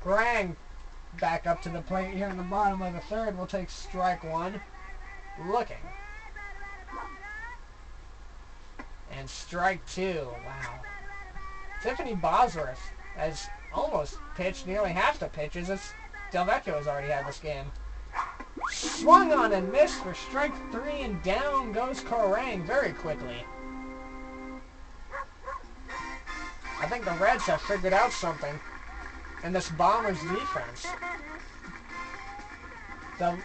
Corang back up to the plate here in the bottom of the third. We'll take strike one. Looking. And strike two. Wow. Tiffany Bosworth has almost pitched nearly half the pitches as Delvecchio has already had this game. Swung on and missed for strike three, and down goes Corang very quickly. I think the Reds have figured out something in this Bombers defense. The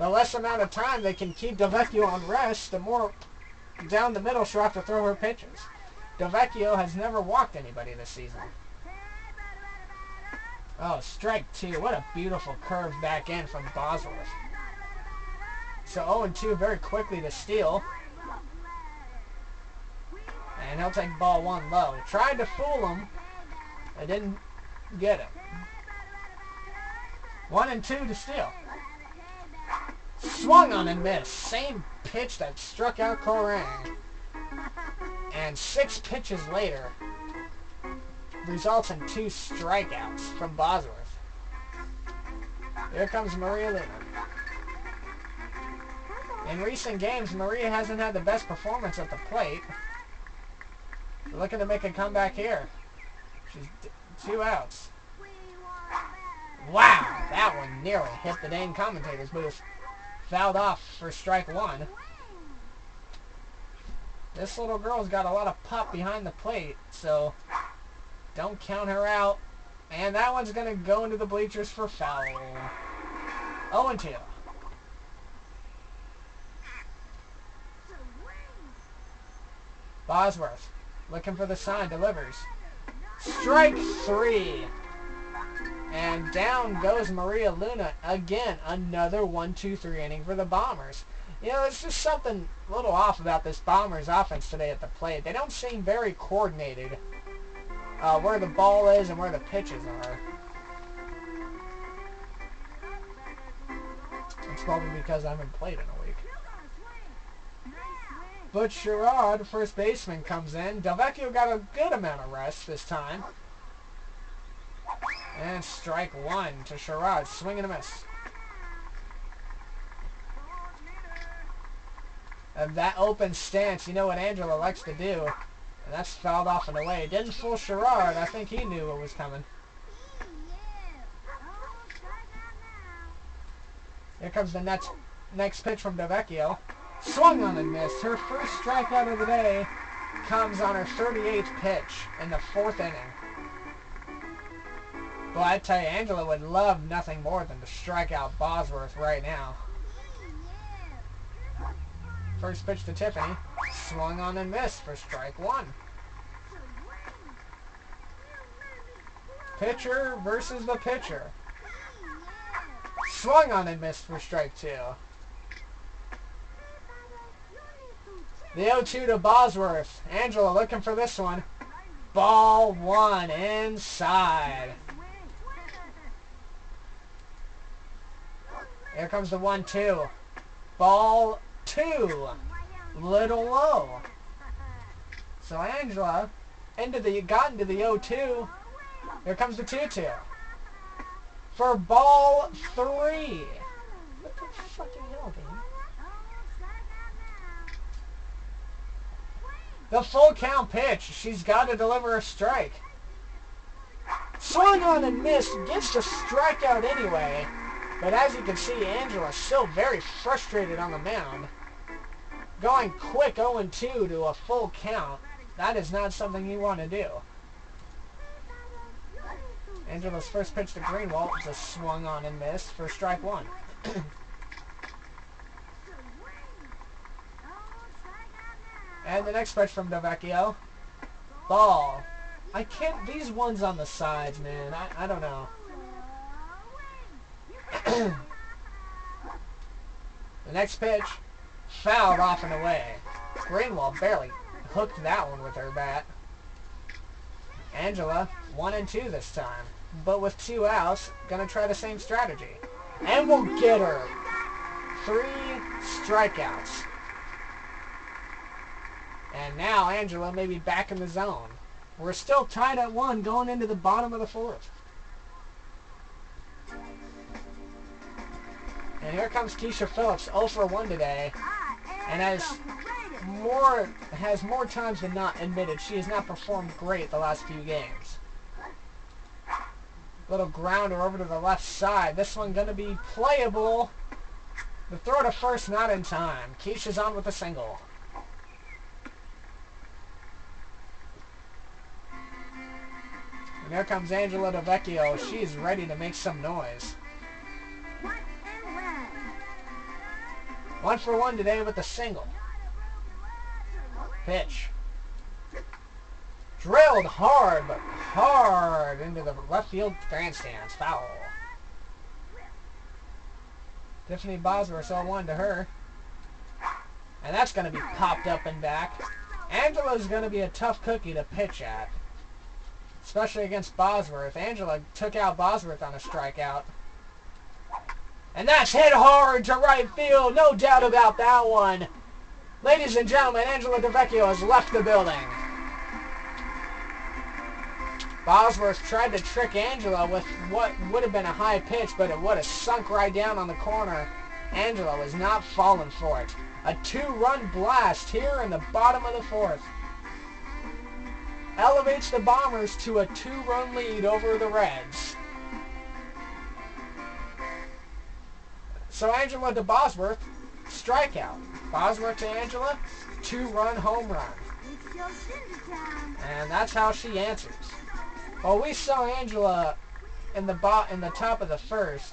less amount of time they can keep Delvecchio on rest, the more down the middle she'll have to throw her pitches. Delvecchio has never walked anybody this season. Oh, strike two. What a beautiful curve back in from Bosworth. So 0-2 very quickly to steal. And he'll take ball one low. Tried to fool him. I didn't get it. 1-2 to steal. Swung on and missed. Same pitch that struck out Corang. And 6 pitches later results in 2 strikeouts from Bosworth. Here comes Maria Luna. In recent games, Maria hasn't had the best performance at the plate. Looking to make a comeback here. She's 2 outs. Wow, that one nearly hit the dang commentator's booth. Fouled off for strike one. This little girl's got a lot of pop behind the plate, so don't count her out. And that one's going to go into the bleachers for foul. 0-2. Bosworth, looking for the sign, delivers. Strike three. And down goes Maria Luna again. Another 1-2-3 inning for the Bombers. You know, there's just something a little off about this Bombers offense today at the plate. They don't seem very coordinated where the ball is and where the pitches are. It's probably because I haven't played in a week. But Sherrod, first baseman, comes in. Delvecchio got a good amount of rest this time. And strike one to Sherrod. Swing and a miss. And that open stance, you know what Angela likes to do. And that's fouled off and away. Didn't fool Sherrod. I think he knew what was coming. Here comes the next pitch from Delvecchio. Swung on and missed. Her first strikeout of the day comes on her 38th pitch in the 4th inning. Well, I tell you, Angela would love nothing more than to strike out Bosworth right now. First pitch to Tiffany. Swung on and missed for strike one. Pitcher versus the pitcher. Swung on and missed for strike two. The 0-2 to Bosworth. Angela looking for this one. Ball one inside. Here comes the 1-2. Ball two. Little low. So Angela got into the 0-2. Here comes the 2-2. For ball three. What the fucking hell, game? The full count pitch. She's got to deliver a strike. Swung on and missed. Gets the strikeout anyway. But as you can see, Angela's still very frustrated on the mound. Going quick 0-2 to a full count. That is not something you want to do. Angela's first pitch to Greenwald is a swung on and missed for strike one. And the next pitch from Delvecchio. Ball. I can't... These ones on the sides, man. I don't know. The next pitch. Fouled off and away. Greenwald barely hooked that one with her bat. Angela, 1-2 this time. But with 2 outs, gonna try the same strategy. And we'll get her. 3 strikeouts. And now Angela may be back in the zone. We're still tied at 1 going into the bottom of the 4th. And here comes Keisha Phillips, 0 for 1 today. And has more times than not admitted she has not performed great the last few games. Little grounder over to the left side. This one going to be playable. The throw to first not in time. Keisha's on with a single. And there comes Angela DeVecchio. She's ready to make some noise. 1 for 1 today with a single. Pitch. Drilled hard, but hard into the left field grandstands. Foul. Tiffany Bosworth 0-1 to her. And that's going to be popped up and back. Angela's going to be a tough cookie to pitch at. Especially against Bosworth. Angela took out Bosworth on a strikeout. And that's hit hard to right field. No doubt about that one. Ladies and gentlemen, Angela DeVecchio has left the building. Bosworth tried to trick Angela with what would have been a high pitch, but it would have sunk right down on the corner. Angela was not falling for it. A 2-run blast here in the bottom of the 4th. Elevates the Bombers to a 2-run lead over the Reds. So Angela to Bosworth, strikeout. Bosworth to Angela, 2-run home run. And that's how she answers. Well, we saw Angela in the top of the 1st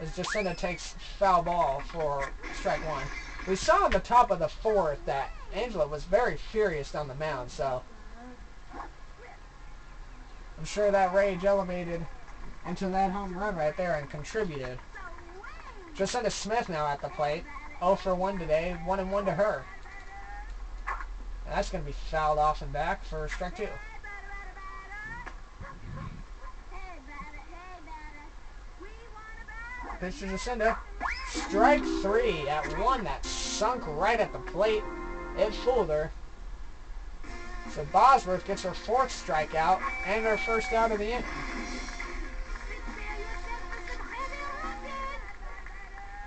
as Jacinda takes foul ball for strike 1. We saw in the top of the 4th that Angela was very furious on the mound, so I'm sure that rage elevated into that home run right there and contributed. Jacinda Smith now at the plate. 0 for 1 today. 1-1 to her. And that's going to be fouled off and back for strike 2. Pitch to Jacinda. Strike 3 at 1. That sunk right at the plate. It fooled her. So Bosworth gets her 4th strikeout and her 1st out of the inning.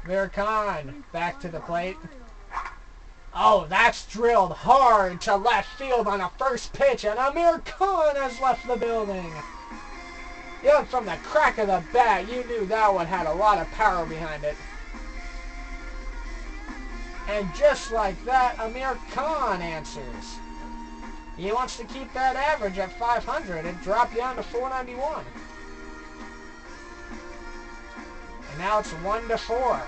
Amir Khan back to the plate. Oh, that's drilled hard to left field on a first pitch, and Amir Khan has left the building. Even from the crack of the bat, you knew that one had a lot of power behind it. And just like that, Amir Khan answers. He wants to keep that average at 500 and drop down to 491. And now it's 1-4.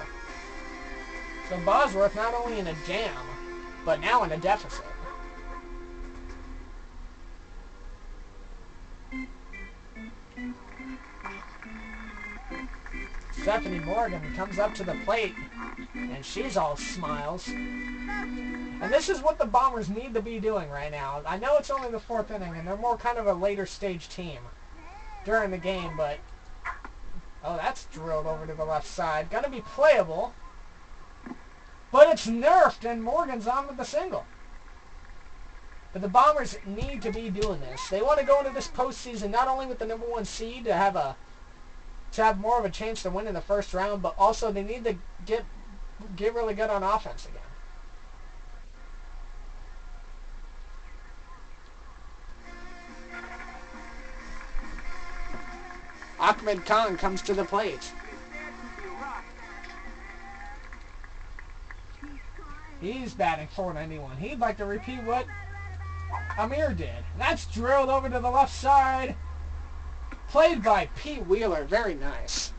So Bosworth not only in a jam, but now in a deficit. Stephanie Morgan comes up to the plate, and she's all smiles. And this is what the Bombers need to be doing right now. I know it's only the 4th inning, and they're more kind of a later stage team during the game, but oh, that's drilled over to the left side. Gonna be playable, but it's nerfed, and Morgan's on with the single. But the Bombers need to be doing this. They want to go into this postseason not only with the #1 seed to have more of a chance to win in the 1st round, but also they need to get really good on offense again. Ahmed Khan comes to the plate. He's batting .491. He'd like to repeat what Amir did. That's drilled over to the left side. Played by Pete Wheeler. Very nice.